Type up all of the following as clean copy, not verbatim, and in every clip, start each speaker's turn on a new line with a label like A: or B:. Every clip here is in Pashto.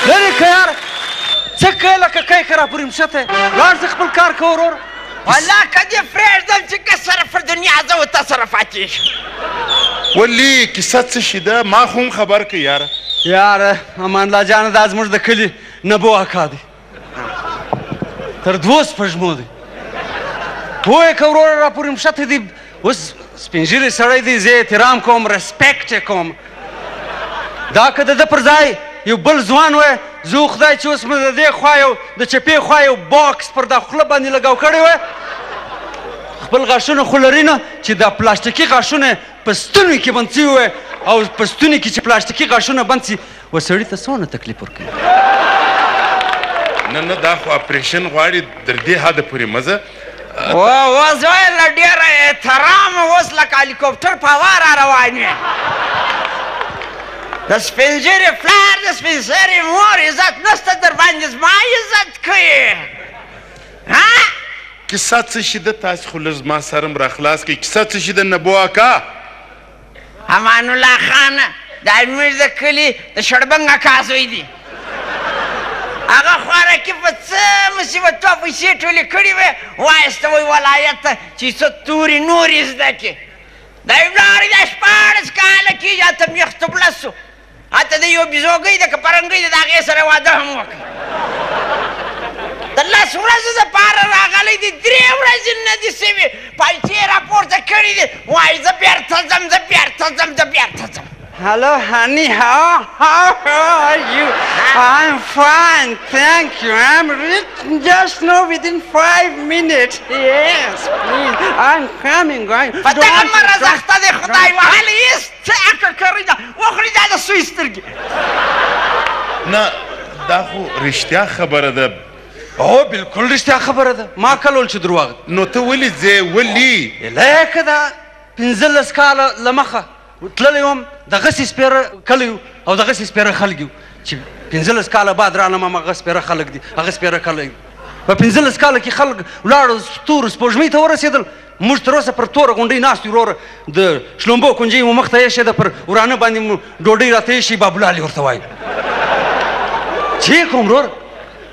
A: لرې که یار څه کوې لکه کیک راپورې مشته لاړ ځه خپل کار کوه ورور
B: والله که دې پرېږدم چې کسره پر دنیا زه و تا سره پاتې شم
C: ولې کیسه څه شي ده ما خو هم خبر که یاره
A: یاره امان الله جانه دا زموږ د کلي نبو اکا دی تر 2 سپږمو دی پوه یې که وروره راپورې مشته دی اوس سپین ږیری سړی دی زه احترام کوم رسپیکټ یې کوم دا که د ده پر ځای یو بل ځوان وای زه خدای چې اوس مې د دې خوا یو د چپې خوا یو باکس پر دا خوله باندې لګاو کړی وای خپل غاښونه خو لري نه چې دا پلاستیکي غاښونه په ستوني کې بند سوي وای او په ستوني کې چې پلاستیکي غاښونه بند سي و سړي ته څونه تکلیف ورکوي
C: نه نه دا خو اپریشن غواړي تر دې حده پورې مزه
B: اوس وایه له ډېره احترامه اوس لکه هلیکوپټر په هوا را روان یې د سپین ږیري پلار د سپین سرې مور عزت نسته در باندې زما عزت کوي
C: کیسه څه شي ده تاسې خو لږ زما سر هم راخلاص کړئ کیسه څه شي ده نبو اکا
B: امان الله خانه د امیر د کلي د شړبنګ اکا زوی دی هغه خوارکي په څه مصیبتو پیسې ټولې کړې وې وایسته وایي ولایت ته چې څه تورې نورې زده کړې دا یې ولاړې دا 14 کاله کېږي هلته میخ تبله سو هلته د یو بیزوګۍ د که پرنګۍ د هغې سره واده هم وکړ د 10 ورځو دپاره راغلی دی 3 ورځې نه دي سوي پیسې راپورته کړي دي وایي زه بېرته ځم زه بېرته ځم زه بېرته ځم
A: Hello, honey. How are you? I'm fine, thank you. I'm reaching just now within 5 minutes. Yes, please. I'm coming.
B: په دغه مره زخته دی خدای وهلی هېڅ څه عقل کړی ده وخوري دا د سوی سترګې
C: نه دا خو رښتیا خبره ده
A: او بالکل رښتیا خبره ده ما کلول چې دروغ
C: نو ته ولې ځې ولې
A: لکه دا 15 کاله له مخه تللی وم د غسې سپېره کلی او د غسې سپېره خلک یو چې 15 کاله بعد رانم هغه سپېره خلک دي هغه سپېره کلی په 15 کاله کې خلک ولاړو تورو سپوږمۍ ته ورسېدل موږ تر اوسه پر توره غونډۍ ناست یو وروره د شلومبو کونجۍ مو مخ ته ایښې ده پر ورانه باندې مو ډوډۍ راته ایښي بابولالې ورته وایي چې کوم وروره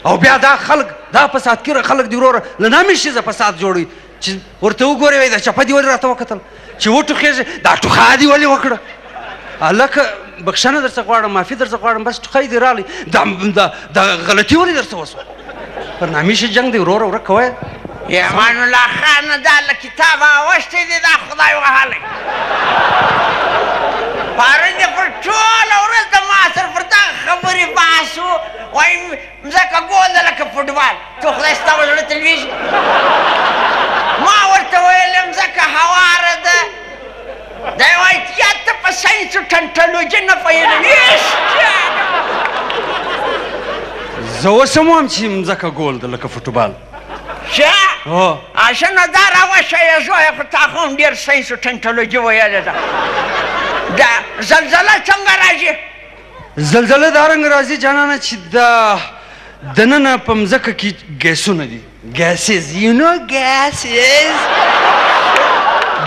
A: او بیا دا خلک دا فسادګیره خلک دي وروره له نامې شیزه فساد جوړوي چې ورته وګورې وایي دا چپه دې ولې راته وکتل چې وټوخېږي دا ټوخا دې ولې وکړه هلکه بخښنه درڅه غواړم معافي درڅه غواړم بس ټوخی دې رالی دا غلطي ولې درڅه وسوه پر نامیشه جنګ دی وروره ورک کوی
B: امان الله خانه دا له کتابه اوښتی دی دا خدای وهلی پرون یې پر ټوله ورځ د ما سره پر دغه خبرې بحث و وایي مځکه ګول ده لکه فوټبال تو خدای ستا به زړه ته لوېږي ما ورته ویل مځکه هواره ده دی وایي یا ته په ساینس و ټنټالوجي نه پوهېږم
A: زه اوس هم وایم چې مځکه ګول ده لکه فوټبال
B: شه اشه نو دا راوښیه زویه خو تا خو هم ډېر ساینس و ټنټالوجي ویلې ده دا زلزله څنګه راځي
A: زلزله دا رنګ راځي جانانه چې دننه په مځکه کې ګیسونه دي ګیسز یو نو ګیسز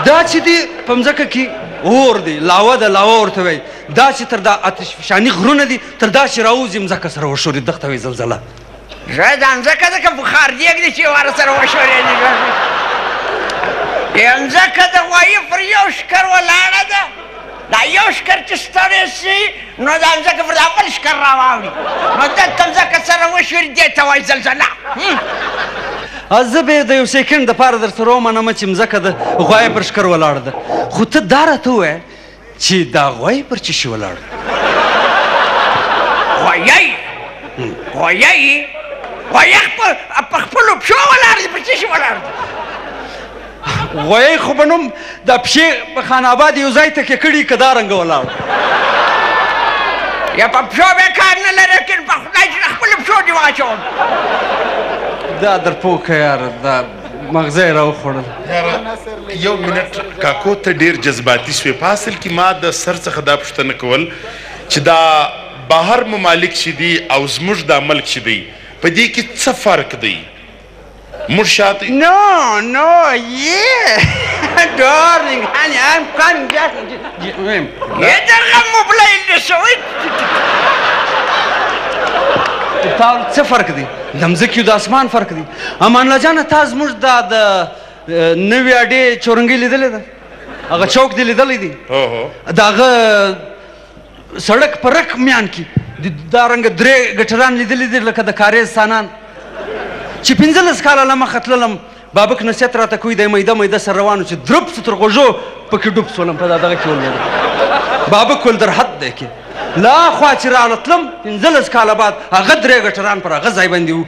A: دا چې دي په مځکه کې اور دی لاوه ده لاوه ورته وایي دا چې تر دا آتشفشاني غرونه دي تر دا چې راوځي مځکه سره وشوري دغه ته وایي زلزله
B: زه دا مځکه ځکه بخار دیګ دی چې ور سره وشورېږي مځکه د غوایي پر یو شکر ولاړه ده دا یو شکر چې ستړی شي نو دا مځکه پر دا بل شکر راواوړي نو دلته مځکه سره وشوري دې ته وایي زلزله
A: زه به د یو سیکنډ دپاره در سره ومنمه چې مځکه د غوایي پر شکر ولاړه ده خو ته دا راته ووایه چې دا غوایي پر څه شي ولاړه ده
B: غوایي غوایي غوایي په خپلو پښو ولاړ دی په څه شي ولاړ دی
A: غوایي خو به نوم دا پښې په خان آباد یو ځای ته کې کړي که دا رنګه ولاړ
B: یا په پښو بیا کار نه لري لیکن په خدای چې خپلو پښو دې واچوم
A: دا در پوه که یاره دا مغزه یې راوخوړل
C: یو منټ کاکو ته ډېر جذباتي شوې په اصل کې ما د سر څخه دا پوښتنه کول چې دا بهر ممالک چې دي او زموږ دا ملک چې دی په دې کې څه فرق دی موږ شاته
A: No, yeah darling, honey, I'm coming back
B: یې درغه موبلایل دې شوی
A: تا څه فرق دی د مځکې د اسمان فرق دی امان الله جانه تا زموږ دا د نوې اډې چورنګۍ لیدلې ده هغه چوک دې لیدلی دی د هغه سړک په رک میان کې دا رنګه درې ګټران لیدلي دي لکه د کاریز سانان چې 15 کاله له مخه تللم بابک نصیحت راته کوي دی میده میده سره روان و چې درب سو تر غوږو پکې ډوب سولم په دغه کې ولوېدم بابک ول در حد دی کې لا خوا چې راله تلم 15 کاله بعد هغه درې ګټران پر هغه ځای باندې وو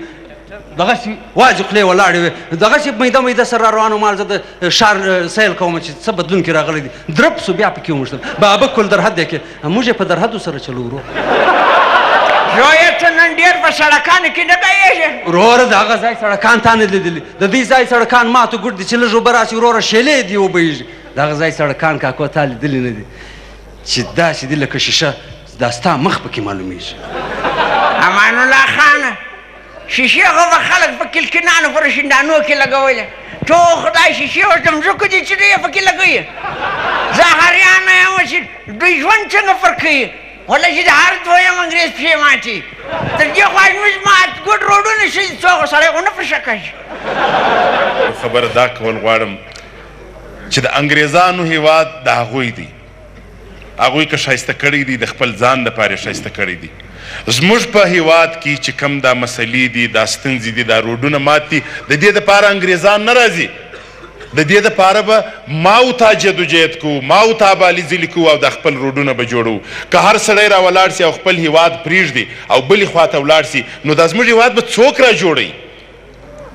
A: دغسې واجب خولې ولاړې وې دغسې میده میده سره را روان وم زه د ښار سیل کوم چې څه بدلون کې راغلی دي درب سو بیا پکې وموښتل بابک ول در حد دی کې موږ یې په در حدو سره چلو ورو
B: رویه ته نن ډېر په سړکانو کې نه ګایېږې
A: وروره د هغه ځای سړکان تا نه لیدلي د دې ځای سړکان ماتو ګوټ دي چې لږ اوبه راشي وروره شیلې دي وبهیږي د هغه ځای سړکان کاکو تا لیدلي نه دي چې داسې دي لکه شیشه دا ستا مخ پکې معلومیږي
B: امان الله خانه شیشې خو به خلک په کلکینانو پر شندانو کې لګولې تو خدای شیشې ورته مځکو دي چې دی یې پکې لګوي زه هریانه یم چې دوی ژوند څنګه فرق کوي ولا چې د هر دویم انګریز پښې ماتي تر دې خوا زموږ مات ګوډ روډونه شي څوک سړی ونه په شکه شي
C: خبره دا کول غواړم چې د انګریزانو هیواد د هغوی دی هغوی که ښایسته کړی دي د خپل ځان دپاره یې ښایسته کړی دي زموږ په هیواد کې چې کم دا مسلې دي دا ستونزې دي دا روډونه مات دي د دې دپاره انګریزان نه راځي د دې دپاره به ما او تا جدوجهد کوو ما او تا به الیزلي کوو او د خپل روډونه به جوړوو که هر سړی را ولاړ سي او خپل هیواد پرېږدي او بلې خواته ولاړ سي نو دا زموږ هیواد به څوک را جوړوي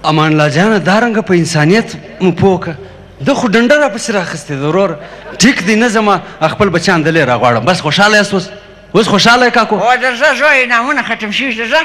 A: امان الله جانه دا رنګه په انسانیت مو پوه که ده خو ډنډه راپسې راخیستې ده وروره ټیک دی نه ځمه خپل بچیان دلې راغواړم بس خوشحاله یاست اوس خوشحاله یې کاکو
B: او درځه زوی نامونه ختم شوي درځه